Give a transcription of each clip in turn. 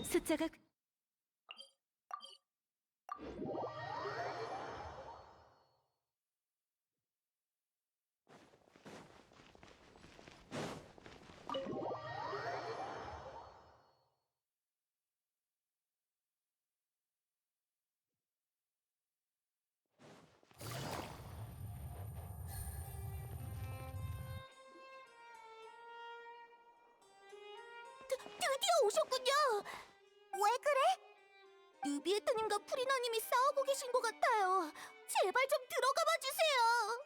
숫자가 드디어 오셨군요. 왜 그래? 누비에트님과 프리나님이 싸우고 계신 것 같아요. 제발 좀 들어가 봐 주세요.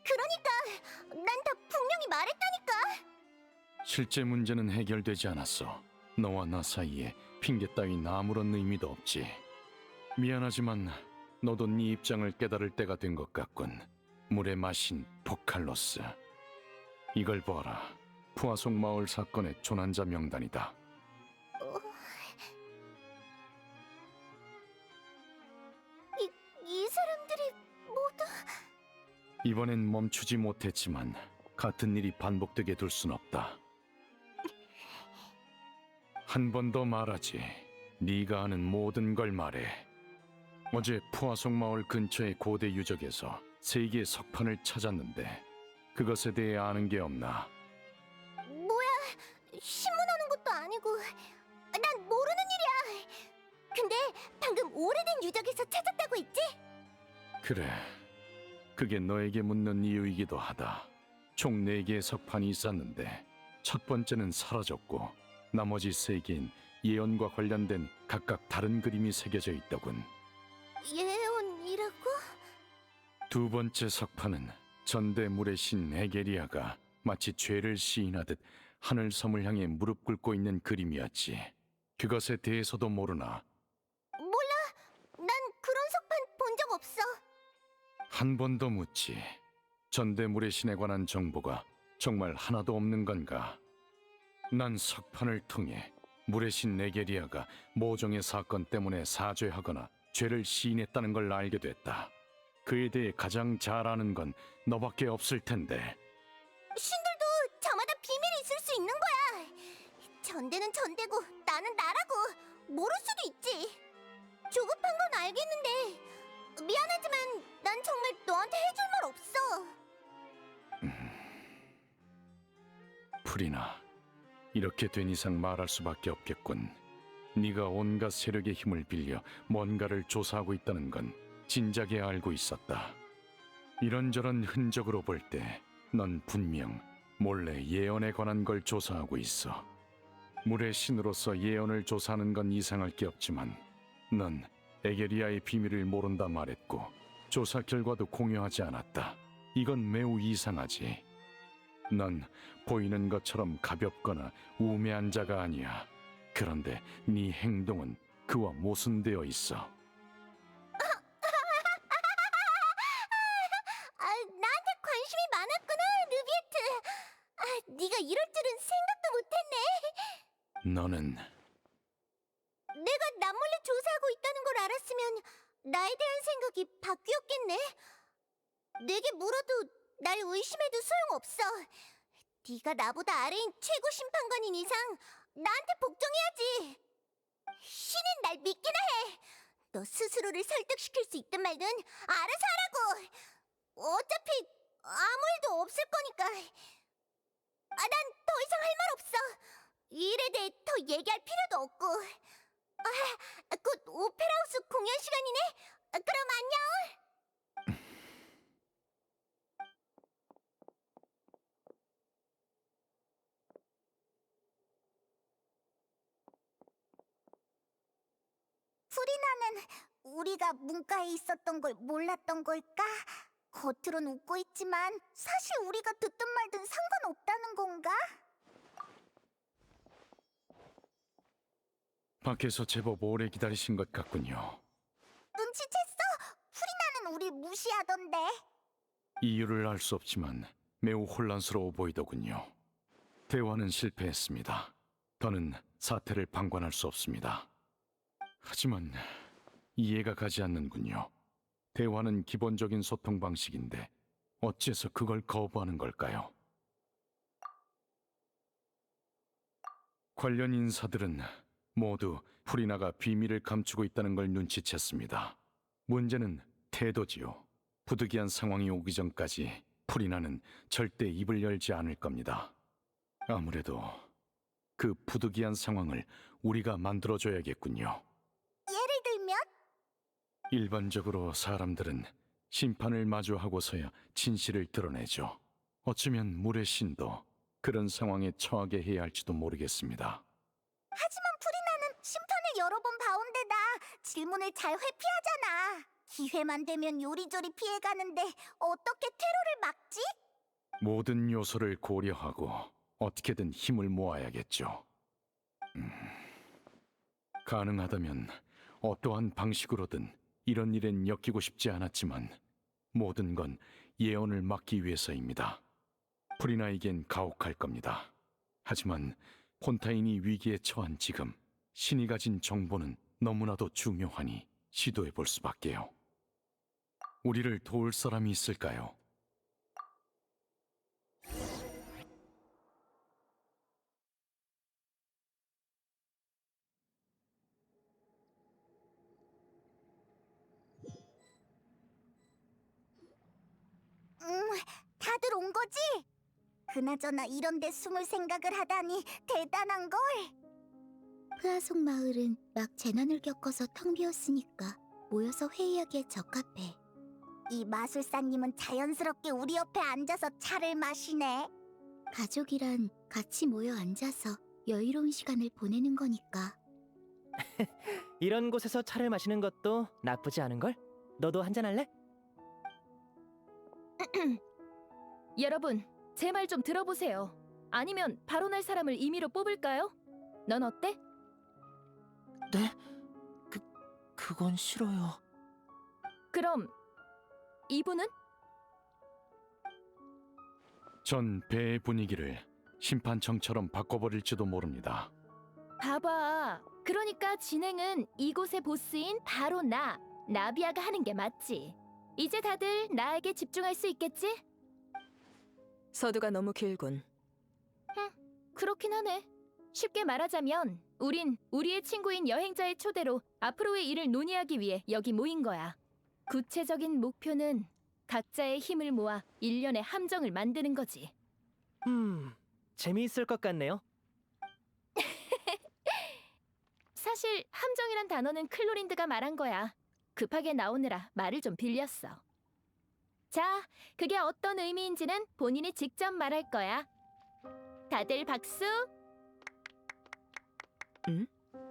그러니까 난 다 분명히 말했다니까. 실제 문제는 해결되지 않았어. 너와 나 사이에 핑계 따윈 아무런 의미도 없지. 미안하지만 너도 네 입장을 깨달을 때가 된 것 같군. 물의 마신 포칼로스. 이걸 보아라. 푸아속 마을 사건의 조난자 명단이다. 이 사람들이 모두 이번엔 멈추지 못했지만 같은 일이 반복되게 둘 순 없다. 한 번 더 말하지. 네가 아는 모든 걸 말해. 어제 푸아속 마을 근처의 고대 유적에서 세 개의 석판을 찾았는데 그것에 대해 아는 게 없나? 뭐야? 신문하는 것도 아니고 난 모르는 일이야. 근데 방금 오래된 유적에서 찾았다고 했지? 그래. 그게 너에게 묻는 이유이기도 하다. 총 4개의 석판이 있었는데 첫 번째는 사라졌고 나머지 3개인 예언과 관련된 각각 다른 그림이 새겨져 있더군. 예언이라고? 두 번째 석판은 전대물의 신 에게리아가 마치 죄를 시인하듯 하늘섬을 향해 무릎 꿇고 있는 그림이었지. 그것에 대해서도 모르나? 몰라. 난 그런 석판 본 적 없어. 한 번 더 묻지. 전대물의 신에 관한 정보가 정말 하나도 없는 건가? 난 석판을 통해 물의 신 에게리아가 모종의 사건 때문에 사죄하거나 죄를 시인했다는 걸 알게 됐다. 그에 대해 가장 잘 아는 건 너밖에 없을 텐데. 신들도 저마다 비밀이 있을 수 있는 거야. 전대는 전대고 나는 나라고. 모를 수도 있지. 조급한 건 알겠는데 미안하지만 난 정말 너한테 해줄 말 없어. 프리나, 이렇게 된 이상 말할 수밖에 없겠군. 네가 온갖 세력의 힘을 빌려 뭔가를 조사하고 있다는 건 진작에 알고 있었다. 이런저런 흔적으로 볼 때 넌 분명 몰래 예언에 관한 걸 조사하고 있어. 물의 신으로서 예언을 조사하는 건 이상할 게 없지만 넌 에게리아의 비밀을 모른다 말했고 조사 결과도 공유하지 않았다. 이건 매우 이상하지. 넌 보이는 것처럼 가볍거나 우매한 자가 아니야. 그런데 네 행동은 그와 모순되어 있어. 나한테 관심이 많았구나, 누비에트. 네가 이럴 줄은 생각도 못했네. 너는 내가 남몰래 조사하고 있다는 걸 알았으면 나에 대한 생각이 바뀌었겠네. 내게 물어도 날 의심해도 소용없어. 네가 나보다 아래인 최고 심판관인 이상 나한테 복종해야지. 신은 날 믿기나 해. 너 스스로를 설득시킬 수 있든 말든 알아서 하라고. 어차피 아무 일도 없을 거니까. 난 더 이상 할 말 없어. 이 일에 대해 더 얘기할 필요도 없고. 곧 오페라하우스 공연 시간이네. 그럼 안녕. 프리나는 우리가 문과에 있었던 걸 몰랐던 걸까? 겉으론 웃고 있지만 사실 우리가 듣든 말든 상관없다는 건가? 밖에서 제법 오래 기다리신 것 같군요. 눈치챘어? 프리나는 우리 무시하던데. 이유를 알 수 없지만 매우 혼란스러워 보이더군요. 대화는 실패했습니다. 더는 사태를 방관할 수 없습니다. 하지만 이해가 가지 않는군요. 대화는 기본적인 소통 방식인데 어째서 그걸 거부하는 걸까요? 관련 인사들은 모두 프리나가 비밀을 감추고 있다는 걸 눈치챘습니다. 문제는 태도지요. 부득이한 상황이 오기 전까지 프리나는 절대 입을 열지 않을 겁니다. 아무래도 그 부득이한 상황을 우리가 만들어줘야겠군요. 예를 들면? 일반적으로 사람들은 심판을 마주하고서야 진실을 드러내죠. 어쩌면 물의 신도 그런 상황에 처하게 해야 할지도 모르겠습니다. 하지만 프리나는 심판을 여러 번 봐온데다 질문을 잘 회피하잖아. 기회만 되면 요리조리 피해가는데 어떻게 테러를 막지? 모든 요소를 고려하고 어떻게든 힘을 모아야겠죠. 가능하다면 어떠한 방식으로든 이런 일엔 엮이고 싶지 않았지만 모든 건 예언을 막기 위해서입니다. 프리나에겐 가혹할 겁니다. 하지만 폰타인이 위기에 처한 지금 신이 가진 정보는 너무나도 중요하니 시도해 볼 수밖에요. 우리를 도울 사람이 있을까요? 다들 온 거지? 그나저나 이런 데 숨을 생각을 하다니 대단한 걸. 프아속 마을은 막 재난을 겪어서 텅 비었으니까 모여서 회의하기에 적합해. 이 마술사님은 자연스럽게 우리 옆에 앉아서 차를 마시네. 가족이란 같이 모여 앉아서 여유로운 시간을 보내는 거니까. 이런 곳에서 차를 마시는 것도 나쁘지 않은걸? 너도 한잔 할래? 여러분, 제 말 좀 들어보세요. 아니면 발언할 사람을 임의로 뽑을까요? 넌 어때? 네? 그건 싫어요. 그럼 이분은? 전 배의 분위기를 심판청처럼 바꿔버릴지도 모릅니다. 봐봐. 그러니까 진행은 이곳의 보스인 바로 나비아가 하는 게 맞지. 이제 다들 나에게 집중할 수 있겠지? 서두가 너무 길군. 그렇긴 하네. 쉽게 말하자면 우린 우리의 친구인 여행자의 초대로 앞으로의 일을 논의하기 위해 여기 모인 거야. 구체적인 목표는 각자의 힘을 모아 일련의 함정을 만드는 거지. 재미있을 것 같네요. 사실 함정이란 단어는 클로린드가 말한 거야. 급하게 나오느라 말을 좀 빌렸어. 자, 그게 어떤 의미인지는 본인이 직접 말할 거야. 다들 박수!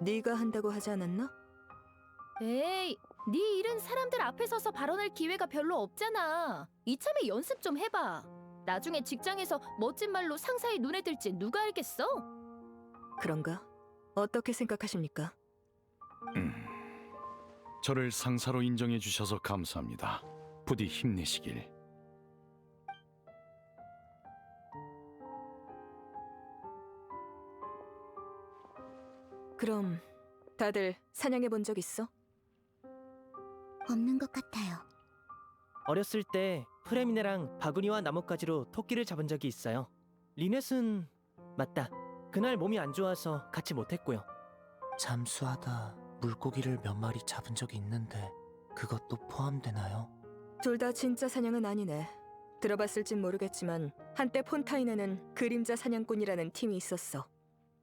네가 한다고 하지 않았나? 에이, 네 일은 사람들 앞에 서서 발언할 기회가 별로 없잖아. 이참에 연습 좀 해봐. 나중에 직장에서 멋진 말로 상사의 눈에 들지 누가 알겠어? 그런가? 어떻게 생각하십니까? 저를 상사로 인정해 주셔서 감사합니다. 부디 힘내시길. 그럼 다들 사냥해 본 적 있어? 없는 것 같아요. 어렸을 때 프레미네랑 바구니와 나뭇가지로 토끼를 잡은 적이 있어요. 리넷은 맞다. 그날 몸이 안 좋아서 같이 못했고요. 잠수하다 물고기를 몇 마리 잡은 적이 있는데 그것도 포함되나요? 둘 다 진짜 사냥은 아니네. 들어봤을진 모르겠지만 한때 폰타인에는 그림자 사냥꾼이라는 팀이 있었어.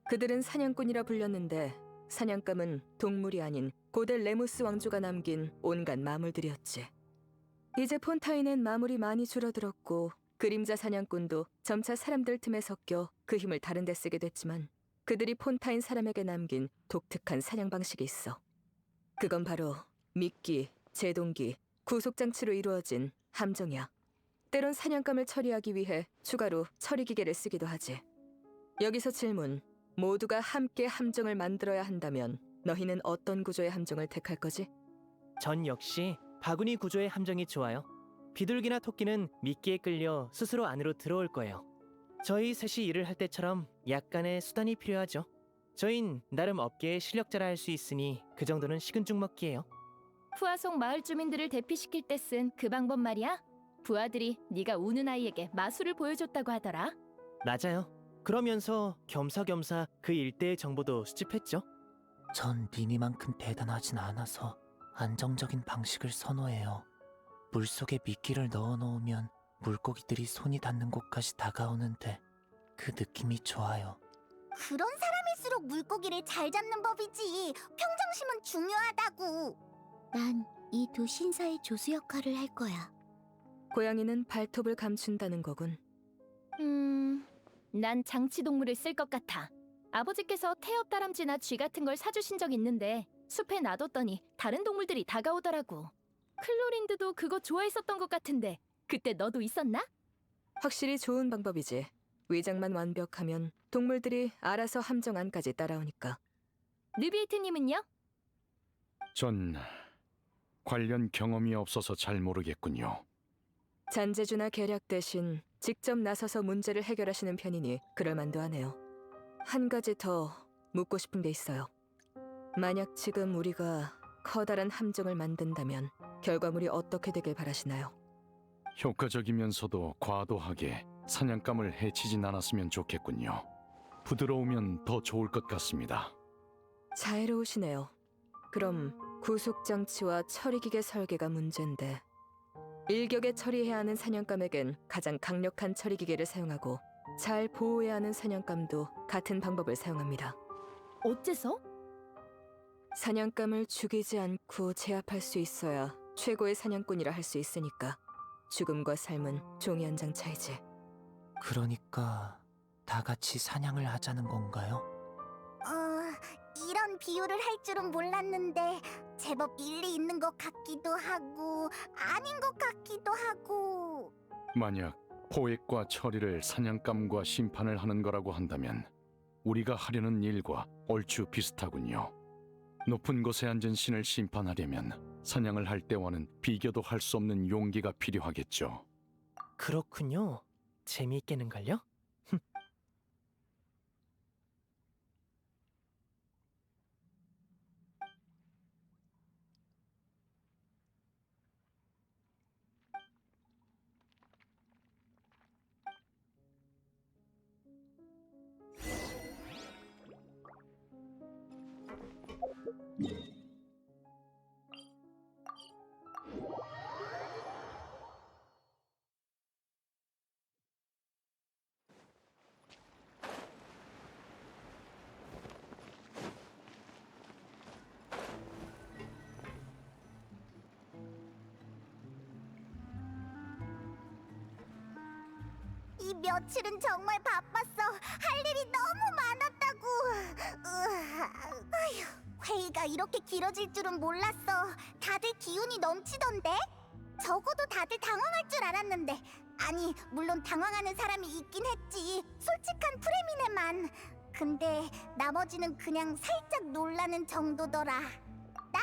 그들은 사냥꾼이라 불렸는데 사냥감은 동물이 아닌 고대 레무스 왕조가 남긴 온갖 마물들이었지. 이제 폰타인엔 마물이 많이 줄어들었고 그림자 사냥꾼도 점차 사람들 틈에 섞여 그 힘을 다른 데 쓰게 됐지만 그들이 폰타인 사람에게 남긴 독특한 사냥 방식이 있어. 그건 바로 미끼, 제동기, 구속장치로 이루어진 함정이야. 때론 사냥감을 처리하기 위해 추가로 처리기계를 쓰기도 하지. 여기서 질문. 모두가 함께 함정을 만들어야 한다면 너희는 어떤 구조의 함정을 택할 거지? 전 역시 바구니 구조의 함정이 좋아요. 비둘기나 토끼는 미끼에 끌려 스스로 안으로 들어올 거예요. 저희 셋이 일을 할 때처럼 약간의 수단이 필요하죠. 저흰 나름 업계의 실력자라 할 수 있으니 그 정도는 식은 죽 먹기예요. 푸아송 마을 주민들을 대피시킬 때 쓴 그 방법 말이야? 부하들이 네가 우는 아이에게 마술을 보여줬다고 하더라. 맞아요. 그러면서 겸사겸사 그 일대의 정보도 수집했죠. 전 니니만큼 대단하진 않아서 안정적인 방식을 선호해요. 물속에 미끼를 넣어 놓으면 물고기들이 손이 닿는 곳까지 다가오는데 그 느낌이 좋아요. 그런 사람일수록 물고기를 잘 잡는 법이지. 평정심은 중요하다고. 난 이 두 신사의 조수 역할을 할 거야. 고양이는 발톱을 감춘다는 거군. 난 장치 동물을 쓸 것 같아. 아버지께서 태엽 다람쥐나 쥐 같은 걸 사주신 적 있는데 숲에 놔뒀더니 다른 동물들이 다가오더라고. 클로린드도 그거 좋아했었던 것 같은데 그때 너도 있었나? 확실히 좋은 방법이지. 위장만 완벽하면 동물들이 알아서 함정 안까지 따라오니까. 느비에트님은요? 전 관련 경험이 없어서 잘 모르겠군요. 잔재주나 계략 대신 직접 나서서 문제를 해결하시는 편이니 그럴만도 하네요. 한 가지 더 묻고 싶은 게 있어요. 만약 지금 우리가 커다란 함정을 만든다면 결과물이 어떻게 되길 바라시나요? 효과적이면서도 과도하게 사냥감을 해치진 않았으면 좋겠군요. 부드러우면 더 좋을 것 같습니다. 자애로우시네요. 그럼 구속장치와 처리기계 설계가 문제인데 일격에 처리해야 하는 사냥감에겐 가장 강력한 처리기계를 사용하고 잘 보호해야 하는 사냥감도 같은 방법을 사용합니다. 어째서? 사냥감을 죽이지 않고 제압할 수 있어야 최고의 사냥꾼이라 할 수 있으니까 죽음과 삶은 종이 한 장 차이지. 그러니까 다 같이 사냥을 하자는 건가요? 이런 비유를 할 줄은 몰랐는데 제법 일리 있는 것 같기도 하고 아닌 것 같기도 하고. 만약 포획과 처리를 사냥감과 심판을 하는 거라고 한다면 우리가 하려는 일과 얼추 비슷하군요. 높은 곳에 앉은 신을 심판하려면 사냥을 할 때와는 비교도 할 수 없는 용기가 필요하겠죠. 그렇군요. 재미있겠는걸요? 이 며칠은 정말 바빴어. 할 일이 너무 많았다고. 아휴, 회의가 이렇게 길어질 줄은 몰랐어. 다들 기운이 넘치던데? 적어도 다들 당황할 줄 알았는데. 아니, 물론 당황하는 사람이 있긴 했지. 솔직한 프레미네만. 근데 나머지는 그냥 살짝 놀라는 정도더라. 나?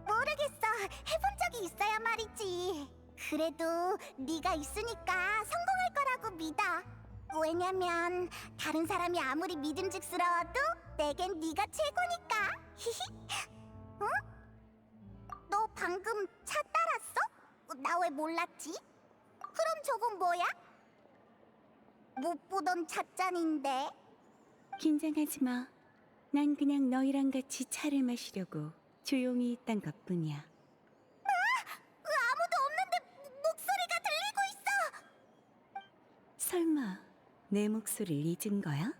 모르겠어. 해본 적이 있어야 말이지. 그래도 네가 있으니까 성공할 거라고 믿어. 왜냐면 다른 사람이 아무리 믿음직스러워도 내겐 네가 최고니까. 히히. 응? 너 방금 차 따랐어? 나 왜 몰랐지? 그럼 저건 뭐야? 못 보던 찻잔인데. 긴장하지 마. 난 그냥 너희랑 같이 차를 마시려고 조용히 있단 것뿐이야. 아무도 없는데 목소리가 들리고 있어. 설마 내 목소리를 잊은 거야?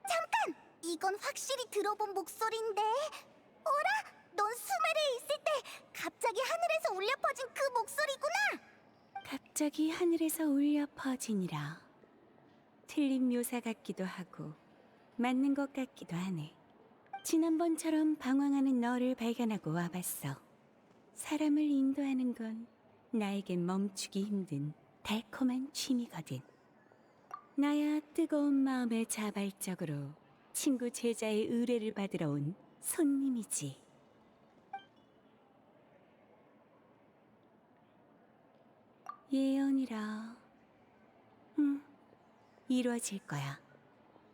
잠깐! 이건 확실히 들어본 목소리인데. 어라? 넌 수메르에 있을 때 갑자기 하늘에서 울려 퍼진 그 목소리구나. 갑자기 하늘에서 울려 퍼지니라. 틀린 묘사 같기도 하고 맞는 것 같기도 하네. 지난번처럼 방황하는 너를 발견하고 와봤어. 사람을 인도하는 건 나에겐 멈추기 힘든 달콤한 취미거든. 나야 뜨거운 마음의 자발적으로 친구 제자의 의뢰를 받으러 온 손님이지. 예언이라. 이루어질 거야.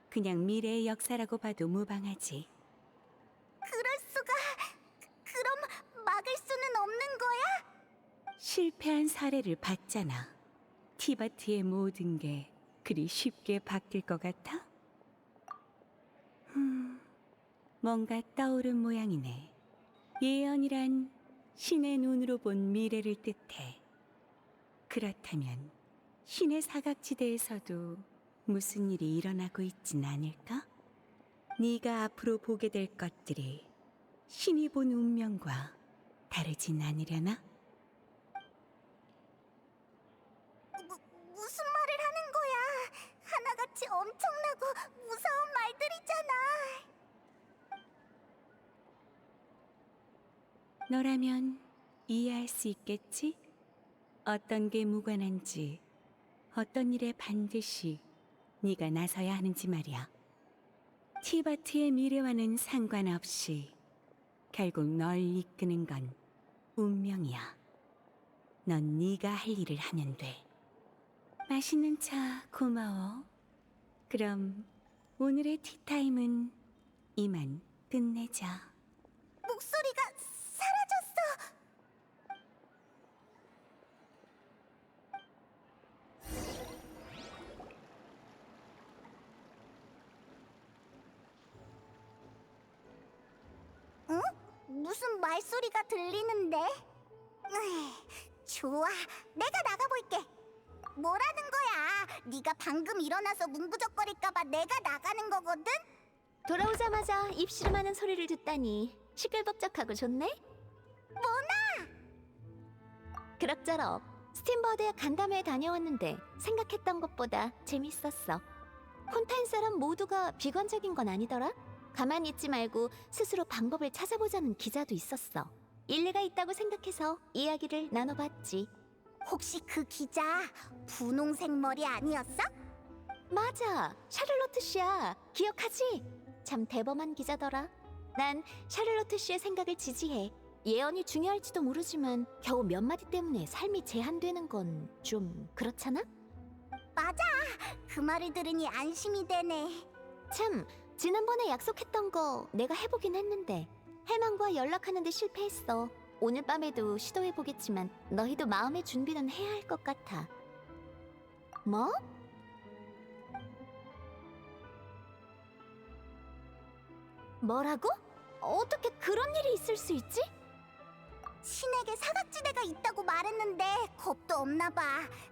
그냥 미래의 역사라고 봐도 무방하지. 그럴 수가. 실패한 사례를 봤잖아. 티바트의 모든 게 그리 쉽게 바뀔 것 같아? 뭔가 떠오른 모양이네. 예언이란 신의 눈으로 본 미래를 뜻해. 그렇다면 신의 사각지대에서도 무슨 일이 일어나고 있진 않을까? 네가 앞으로 보게 될 것들이 신이 본 운명과 다르진 않으려나? 무슨 말을 하는 거야? 하나같이 엄청나고 무서운 말들이잖아. 너라면 이해할 수 있겠지? 어떤 게 무관한지, 어떤 일에 반드시 네가 나서야 하는지 말이야. 티바트의 미래와는 상관없이 결국 널 이끄는 건 운명이야. 넌 네가 할 일을 하면 돼. 맛있는 차 고마워. 그럼 오늘의 티타임은 이만 끝내자. 목소리가 사라졌어. 응? 무슨 말소리가 들리는데? 좋아, 내가 나가볼게. 뭐라는 거야? 네가 방금 일어나서 문구적거릴까봐 내가 나가는 거거든? 돌아오자마자 입씨름하는 소리를 듣다니 시끌벅적하고 좋네? 그럭저럭 스팀버드에 간담회에 다녀왔는데 생각했던 것보다 재밌었어. 폰타인 사람 모두가 비관적인 건 아니더라? 가만히 있지 말고 스스로 방법을 찾아보자는 기자도 있었어. 일리가 있다고 생각해서 이야기를 나눠봤지. 혹시 그 기자 분홍색 머리 아니었어? 맞아, 샤를로트 씨야. 기억하지? 참 대범한 기자더라. 난 샤를로트 씨의 생각을 지지해. 예언이 중요할지도 모르지만 겨우 몇 마디 때문에 삶이 제한되는 건 좀 그렇잖아? 맞아. 그 말을 들으니 안심이 되네. 참, 지난번에 약속했던 거 내가 해보긴 했는데 헬만과 연락하는데 실패했어. 오늘 밤에도 시도해보겠지만 너희도 마음의 준비는 해야 할 것 같아. 뭐? 뭐라고? 어떻게 그런 일이 있을 수 있지? 신에게 사각지대가 있다고 말했는데 겁도 없나 봐.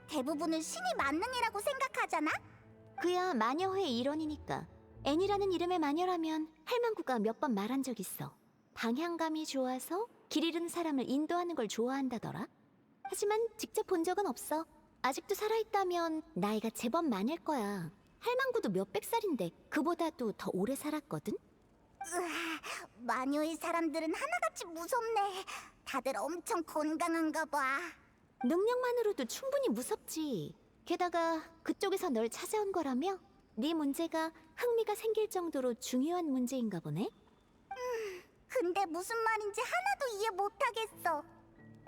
대부분은 신이 만능이라고 생각하잖아? 그야 마녀회의 일원이니까. 애니라는 이름의 마녀라면 할망구가 몇 번 말한 적 있어. 방향감이 좋아서 길 잃은 사람을 인도하는 걸 좋아한다더라. 하지만 직접 본 적은 없어. 아직도 살아있다면 나이가 제법 많을 거야. 할망구도 몇백 살인데 그보다도 더 오래 살았거든? 으아, 마녀의 사람들은 하나같이 무섭네. 다들 엄청 건강한가 봐. 능력만으로도 충분히 무섭지. 게다가 그쪽에서 널 찾아온 거라며? 네 문제가 흥미가 생길 정도로 중요한 문제인가 보네? 근데 무슨 말인지 하나도 이해 못하겠어.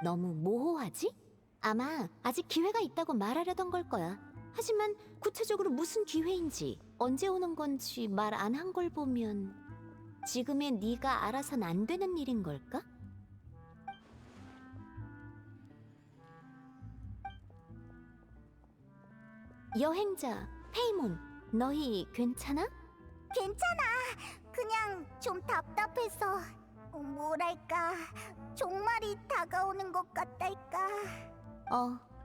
너무 모호하지? 아마 아직 기회가 있다고 말하려던 걸 거야. 하지만 구체적으로 무슨 기회인지, 언제 오는 건지 말 안 한 걸 보면 지금의 네가 알아선 안 되는 일인 걸까? 여행자, 페이몬, 너희 괜찮아? 괜찮아. 그냥 좀 답답해서 뭐랄까 종말이 다가오는 것 같달까.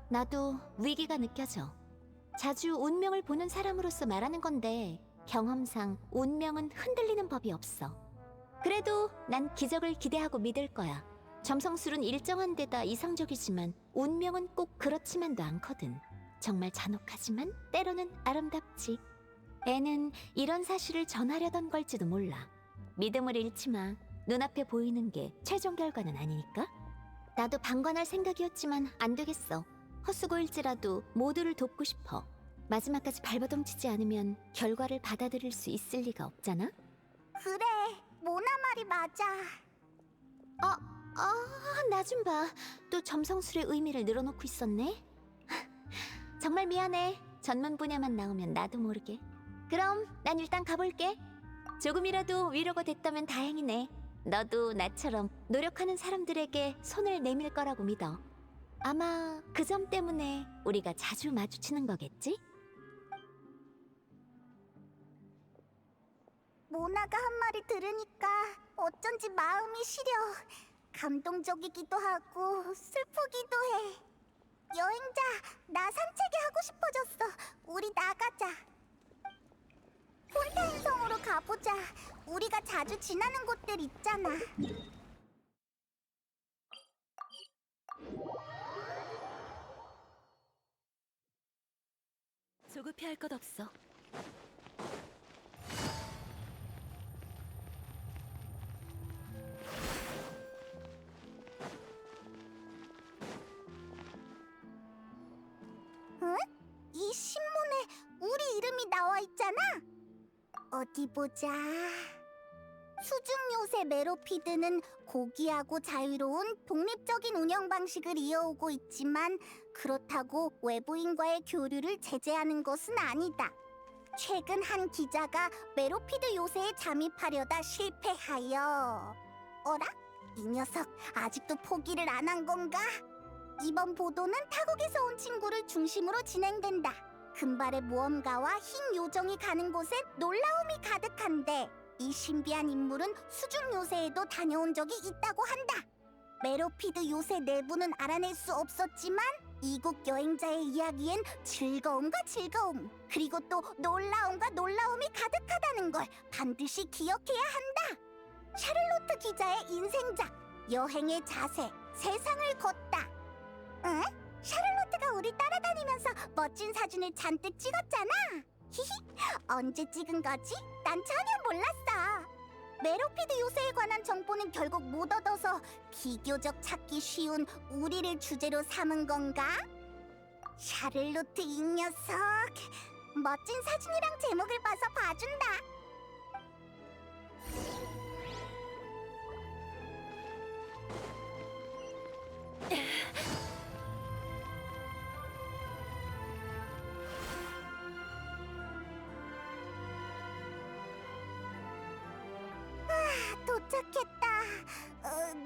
나도 위기가 느껴져. 자주 운명을 보는 사람으로서 말하는 건데 경험상 운명은 흔들리는 법이 없어. 그래도 난 기적을 기대하고 믿을 거야. 점성술은 일정한 데다 이상적이지만 운명은 꼭 그렇지만도 않거든. 정말 잔혹하지만 때로는 아름답지. 애는 이런 사실을 전하려던 걸지도 몰라. 믿음을 잃지 마. 눈앞에 보이는 게 최종 결과는 아니니까. 나도 방관할 생각이었지만 안 되겠어. 헛수고일지라도 모두를 돕고 싶어. 마지막까지 발버둥치지 않으면 결과를 받아들일 수 있을 리가 없잖아. 그래, 모나 말이 맞아. 나 좀 봐. 또 점성술의 의미를 늘어놓고 있었네. 정말 미안해. 전문 분야만 나오면 나도 모르게. 그럼 난 일단 가볼게. 조금이라도 위로가 됐다면 다행이네. 너도 나처럼 노력하는 사람들에게 손을 내밀 거라고 믿어. 아마 그 점 때문에 우리가 자주 마주치는 거겠지? 모나가 한 말을 들으니까 어쩐지 마음이 시려. 감동적이기도 하고 슬프기도 해. 여행자, 나 산책이 하고 싶어졌어. 우리 나가자. 폰타인 성으로 가보자. 우리가 자주 지나는 곳들 있잖아. 조급해할 것 없어. 응? 이 신문에 우리 이름이 나와 있잖아. 어디 보자. 수중 요새 메로피드는 고귀하고 자유로운 독립적인 운영 방식을 이어오고 있지만 그렇다고 외부인과의 교류를 제재하는 것은 아니다. 최근 한 기자가 메로피드 요새에 잠입하려다 실패하여. 어라? 이 녀석 아직도 포기를 안 한 건가? 이번 보도는 타국에서 온 친구를 중심으로 진행된다. 금발의 모험가와 흰 요정이 가는 곳엔 놀라움이 가득한데 이 신비한 인물은 수중 요새에도 다녀온 적이 있다고 한다. 메로피드 요새 내부는 알아낼 수 없었지만 이국 여행자의 이야기엔 즐거움과 즐거움 그리고 또 놀라움과 놀라움이 가득하다는 걸 반드시 기억해야 한다. 샤를로트 기자의 인생작 여행의 자세 세상을 걷다. 응? 샤를로트가 우리 따라다니면서 멋진 사진을 잔뜩 찍었잖아. 히히, 언제 찍은 거지? 난 전혀 몰랐어. 메로피드 요새에 관한 정보는 결국 못 얻어서 비교적 찾기 쉬운 우리를 주제로 삼은 건가? 샤를로트 이 녀석, 멋진 사진이랑 제목을 봐서 봐준다. 도착했다.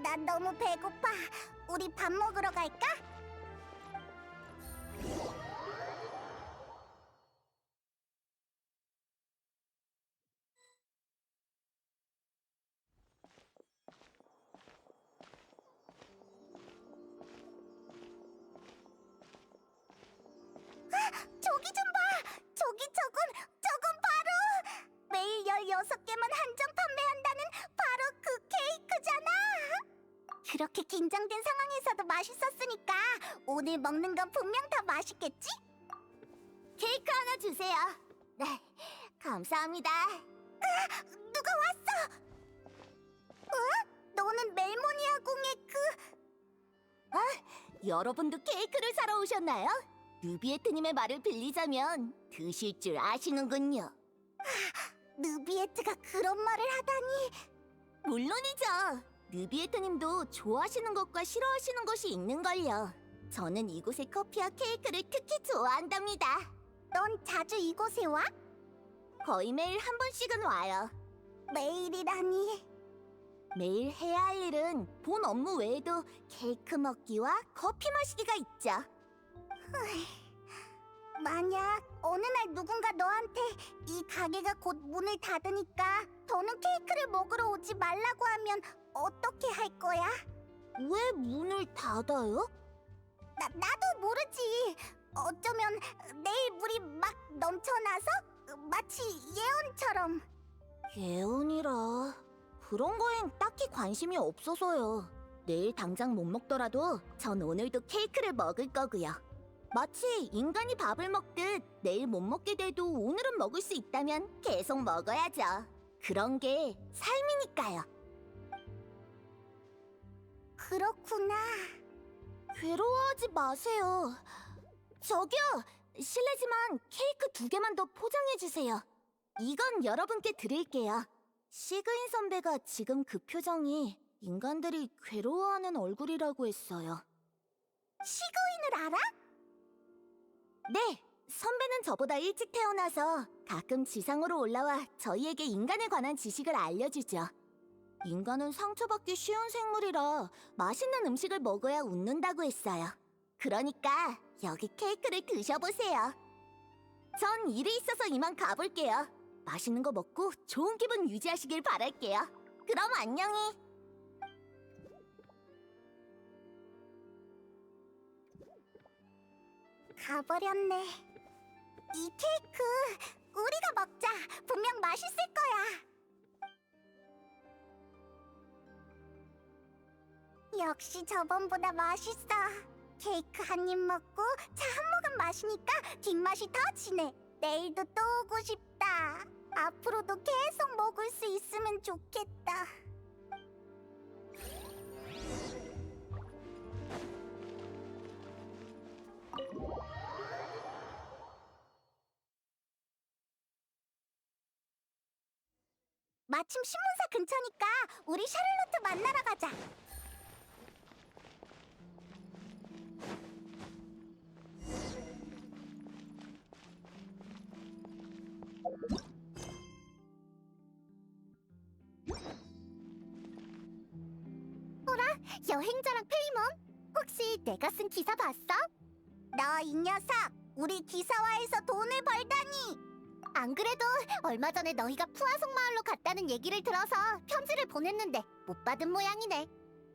난 너무 배고파. 우리 밥 먹으러 갈까? 저기 좀 봐! 저건 바로! 매일 16개만 한정 판매한다는 바로 그 케이크잖아! 그렇게 긴장된 상황에서도 맛있었으니까 오늘 먹는 건 분명 다 맛있겠지? 케이크 하나 주세요. 네, 감사합니다. 누가 왔어? 너는 멜모니아 궁의 여러분도 케이크를 사러 오셨나요? 누비에트님의 말을 빌리자면 드실 줄 아시는군요. 누비에트가 그런 말을 하다니. 물론이죠. 누비에트님도 좋아하시는 것과 싫어하시는 것이 있는걸요. 저는 이곳의 커피와 케이크를 특히 좋아한답니다. 넌 자주 이곳에 와? 거의 매일 한 번씩은 와요. 매일이라니. 매일 해야 할 일은 본 업무 외에도 케이크 먹기와 커피 마시기가 있죠. 만약 어느 날 누군가 너한테 이 가게가 곧 문을 닫으니까 더는 케이크를 먹으러 오지 말라고 하면 어떻게 할 거야? 왜 문을 닫아요? 나도 모르지. 어쩌면 내일 물이 막 넘쳐나서 마치 예언처럼. 예언이라. 그런 거엔 딱히 관심이 없어서요. 내일 당장 못 먹더라도 전 오늘도 케이크를 먹을 거고요. 마치 인간이 밥을 먹듯 내일 못 먹게 돼도 오늘은 먹을 수 있다면 계속 먹어야죠. 그런 게 삶이니까요. 그렇구나. 괴로워하지 마세요. 저기요, 실례지만 케이크 2개만 더 포장해주세요. 이건 여러분께 드릴게요. 시그인 선배가 지금 그 표정이 인간들이 괴로워하는 얼굴이라고 했어요. 시그인을 알아? 네, 선배는 저보다 일찍 태어나서 가끔 지상으로 올라와 저희에게 인간에 관한 지식을 알려주죠. 인간은 상처받기 쉬운 생물이라 맛있는 음식을 먹어야 웃는다고 했어요. 그러니까 여기 케이크를 드셔보세요. 전 일이 있어서 이만 가볼게요. 맛있는 거 먹고 좋은 기분 유지하시길 바랄게요. 그럼 안녕히. 가버렸네. 이 케이크 우리가 먹자. 분명 맛있을 거야. 역시 저번보다 맛있어. 케이크 한 입 먹고 차 한 모금 마시니까 뒷맛이 더 진해. 내일도 또 오고 싶다. 앞으로도 계속 먹을 수 있으면 좋겠다. 마침 신문사 근처니까 우리 샤를로트 만나러 가자. 호라, 여행자랑 페이몬? 혹시 내가 쓴 기사 봤어? 너 이 녀석, 우리 기사화에서 돈을 벌다니! 안 그래도 얼마 전에 너희가 푸아송 마을로 갔다는 얘기를 들어서 편지를 보냈는데 못 받은 모양이네.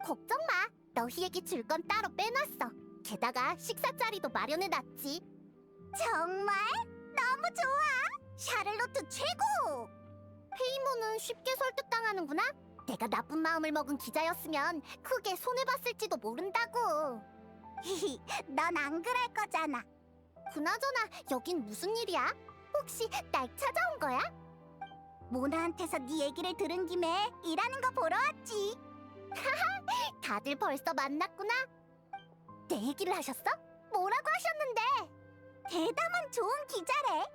걱정 마, 너희에게 줄 건 따로 빼놨어. 게다가 식사 자리도 마련해놨지. 정말? 너무 좋아! 샤를로트 최고! 페이몬은 쉽게 설득당하는구나? 내가 나쁜 마음을 먹은 기자였으면 크게 손해봤을지도 모른다고. 히히, 넌 안 그럴 거잖아. 그나저나 여긴 무슨 일이야? 혹시 날 찾아온 거야? 모나한테서 네 얘기를 들은 김에 일하는 거 보러 왔지. 하하, 다들 벌써 만났구나. 내 얘기를 하셨어? 뭐라고 하셨는데? 대담한 좋은 기자래.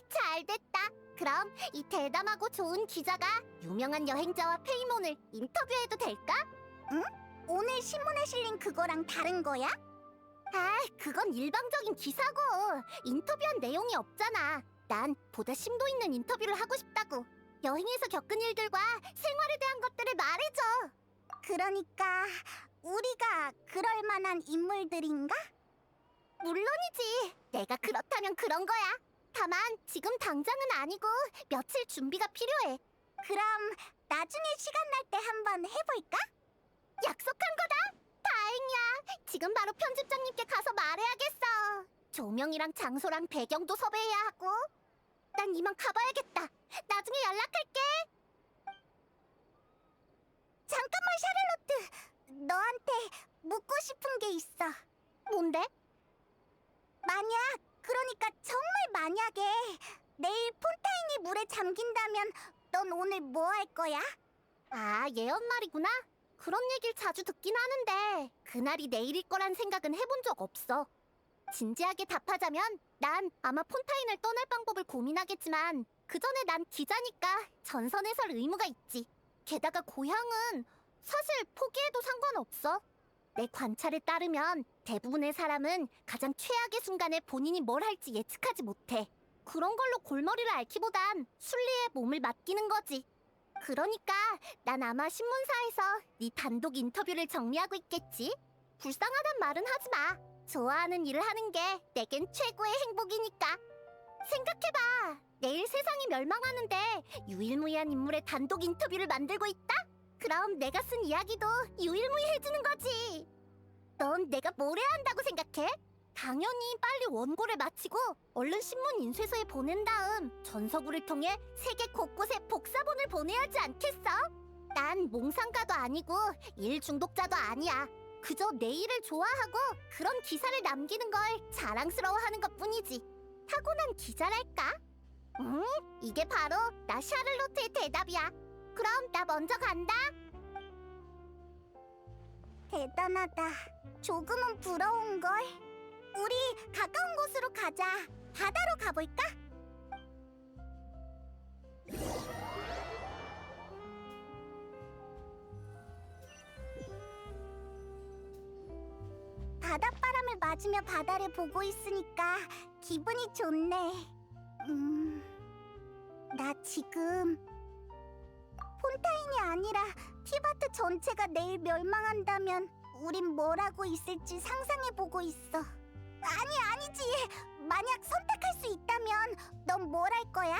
잘됐다. 그럼 이 대담하고 좋은 기자가 유명한 여행자와 페이몬을 인터뷰해도 될까? 응? 오늘 신문에 실린 그거랑 다른 거야? 아, 그건 일방적인 기사고 인터뷰한 내용이 없잖아. 난 보다 심도 있는 인터뷰를 하고 싶다고. 여행에서 겪은 일들과 생활에 대한 것들을 말해줘. 그러니까 우리가 그럴 만한 인물들인가? 물론이지. 내가 그렇다면 그런 거야. 다만 지금 당장은 아니고 며칠 준비가 필요해. 그럼 나중에 시간 날 때 한번 해볼까? 약속한 거다. 다행이야. 지금 바로 편집장님께 가서 말해야겠어. 조명이랑 장소랑 배경도 섭외해야 하고. 난 이만 가봐야겠다. 나중에 연락할게. 잠깐만, 샤를로트. 너한테 묻고 싶은 게 있어. 뭔데? 만약, 그러니까 정말 만약에 내일 폰타인이 물에 잠긴다면 넌 오늘 뭐 할 거야? 아, 예언 말이구나. 그런 얘기를 자주 듣긴 하는데 그날이 내일일 거란 생각은 해본 적 없어. 진지하게 답하자면 난 아마 폰타인을 떠날 방법을 고민하겠지만 그 전에 난 기자니까 전선에 설 의무가 있지. 게다가 고향은 사실 포기해도 상관없어. 내 관찰에 따르면 대부분의 사람은 가장 최악의 순간에 본인이 뭘 할지 예측하지 못해. 그런 걸로 골머리를 앓기보단 순리에 몸을 맡기는 거지. 그러니까 난 아마 신문사에서 네 단독 인터뷰를 정리하고 있겠지? 불쌍하단 말은 하지 마. 좋아하는 일을 하는 게 내겐 최고의 행복이니까. 생각해봐. 내일 세상이 멸망하는데 유일무이한 인물의 단독 인터뷰를 만들고 있다? 그럼 내가 쓴 이야기도 유일무이해지는 거지. 넌 내가 뭘 해야 한다고 생각해? 당연히 빨리 원고를 마치고 얼른 신문 인쇄소에 보낸 다음 전서구를 통해 세계 곳곳에 복사본을 보내야 하지 않겠어? 난 몽상가도 아니고 일 중독자도 아니야. 그저 내 일을 좋아하고 그런 기사를 남기는 걸 자랑스러워하는 것뿐이지. 타고난 기자랄까? 이게 바로 나 샤를로트의 대답이야. 그럼 나 먼저 간다. 대단하다. 조금은 부러운걸. 우리 가까운 곳으로 가자. 바다로 가볼까? 바닷바람을 맞으며 바다를 보고 있으니까 기분이 좋네. 나 지금 폰타인이 아니라 티바트 전체가 내일 멸망한다면 우린 뭘 하고 있을지 상상해보고 있어. 아니지. 만약 선택할 수 있다면 넌 뭘 할 거야?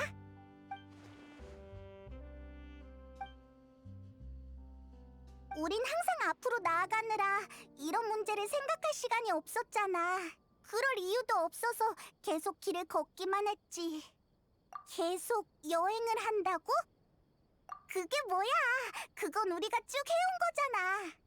우린 항상 앞으로 나아가느라 이런 문제를 생각할 시간이 없었잖아. 그럴 이유도 없어서 계속 길을 걷기만 했지. 계속 여행을 한다고? 그게 뭐야? 그건 우리가 쭉 해온 거잖아.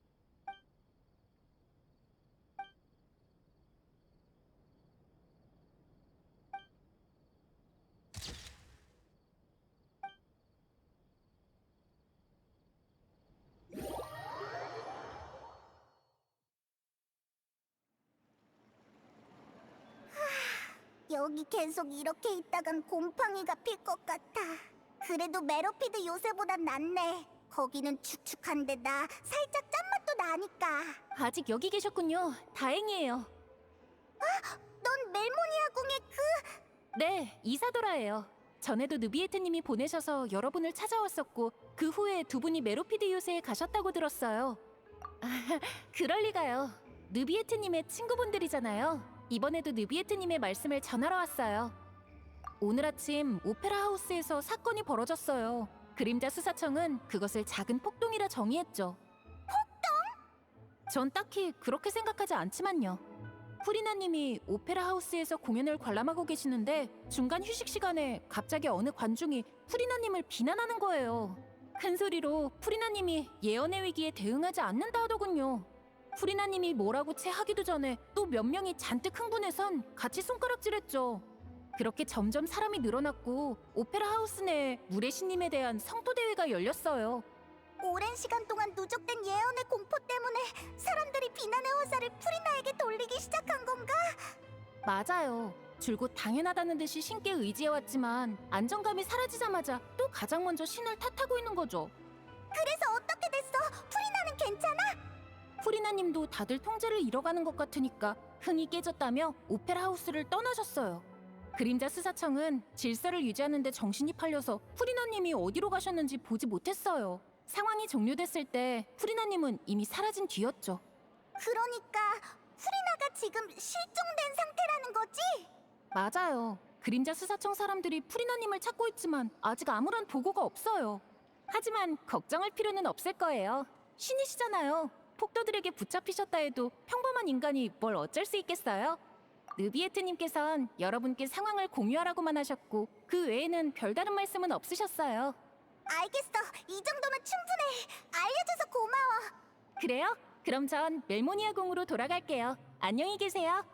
여기 계속 이렇게 있다간 곰팡이가 필 것 같아. 그래도 메로피드 요새보단 낫네. 거기는 축축한데 나 살짝 짠맛도 나니까. 아직 여기 계셨군요. 다행이에요. 넌 멜모니아 궁의 네, 이사도라예요. 전에도 느비에트님이 보내셔서 여러분을 찾아왔었고 그 후에 두 분이 메로피드 요새에 가셨다고 들었어요. 그럴 리가요. 느비에트님의 친구분들이잖아요. 이번에도 느비에트님의 말씀을 전하러 왔어요. 오늘 아침 오페라 하우스에서 사건이 벌어졌어요. 그림자 수사청은 그것을 작은 폭동이라 정의했죠. 폭동? 전 딱히 그렇게 생각하지 않지만요. 프리나님이 오페라 하우스에서 공연을 관람하고 계시는데 중간 휴식 시간에 갑자기 어느 관중이 프리나님을 비난하는 거예요. 큰 소리로 프리나님이 예언의 위기에 대응하지 않는다 하더군요. 프리나님이 뭐라고 채 하기도 전에 또 몇 명이 잔뜩 흥분해선 같이 손가락질했죠. 그렇게 점점 사람이 늘어났고 오페라 하우스 내에 물의 신님에 대한 성토 대회가 열렸어요. 오랜 시간 동안 누적된 예언의 공포 때문에 사람들이 비난의 화살을 프리나에게 돌리기 시작한 건가? 맞아요. 줄곧 당연하다는 듯이 신께 의지해왔지만 안정감이 사라지자마자 또 가장 먼저 신을 탓하고 있는 거죠. 그래서 어떻게 됐어? 프리나는 괜찮아? 프리나님도 다들 통제를 잃어가는 것 같으니까 흥이 깨졌다며 오페라 하우스를 떠나셨어요. 그림자 수사청은 질서를 유지하는 데 정신이 팔려서 프리나님이 어디로 가셨는지 보지 못했어요. 상황이 종료됐을 때 프리나님은 이미 사라진 뒤였죠. 그러니까 프리나가 지금 실종된 상태라는 거지? 맞아요. 그림자 수사청 사람들이 프리나님을 찾고 있지만 아직 아무런 보고가 없어요. 하지만 걱정할 필요는 없을 거예요. 신이시잖아요. 폭도들에게 붙잡히셨다 해도 평범한 인간이 뭘 어쩔 수 있겠어요? 느비에트님께선 여러분께 상황을 공유하라고만 하셨고 그 외에는 별다른 말씀은 없으셨어요. 알겠어. 이 정도면 충분해. 알려줘서 고마워. 그래요? 그럼 전 멜모니아 궁으로 돌아갈게요. 안녕히 계세요.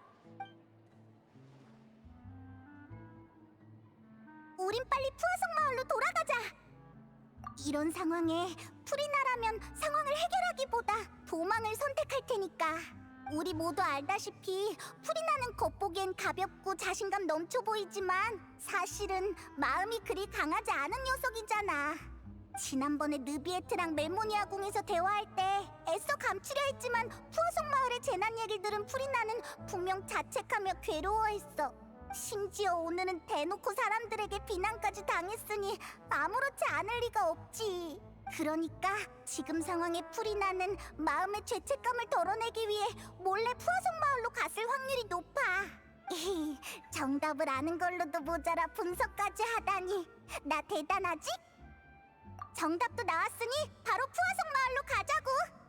우린 빨리 푸아성 마을로 돌아가자. 이런 상황에 프리나라면 상황을 해결하기보다 도망을 선택할 테니까. 우리 모두 알다시피 프리나는 겉보기엔 가볍고 자신감 넘쳐 보이지만 사실은 마음이 그리 강하지 않은 녀석이잖아. 지난번에 느비에트랑 멜모니아 궁에서 대화할 때 애써 감추려 했지만 푸아송 마을의 재난 얘기를 들은 프리나는 분명 자책하며 괴로워했어. 심지어 오늘은 대놓고 사람들에게 비난까지 당했으니 아무렇지 않을 리가 없지. 그러니까 지금 상황에 프리나는 마음의 죄책감을 덜어내기 위해 몰래 푸아송 마을로 갔을 확률이 높아. 정답을 아는 걸로도 모자라 분석까지 하다니 나 대단하지? 정답도 나왔으니 바로 푸아송 마을로 가자고.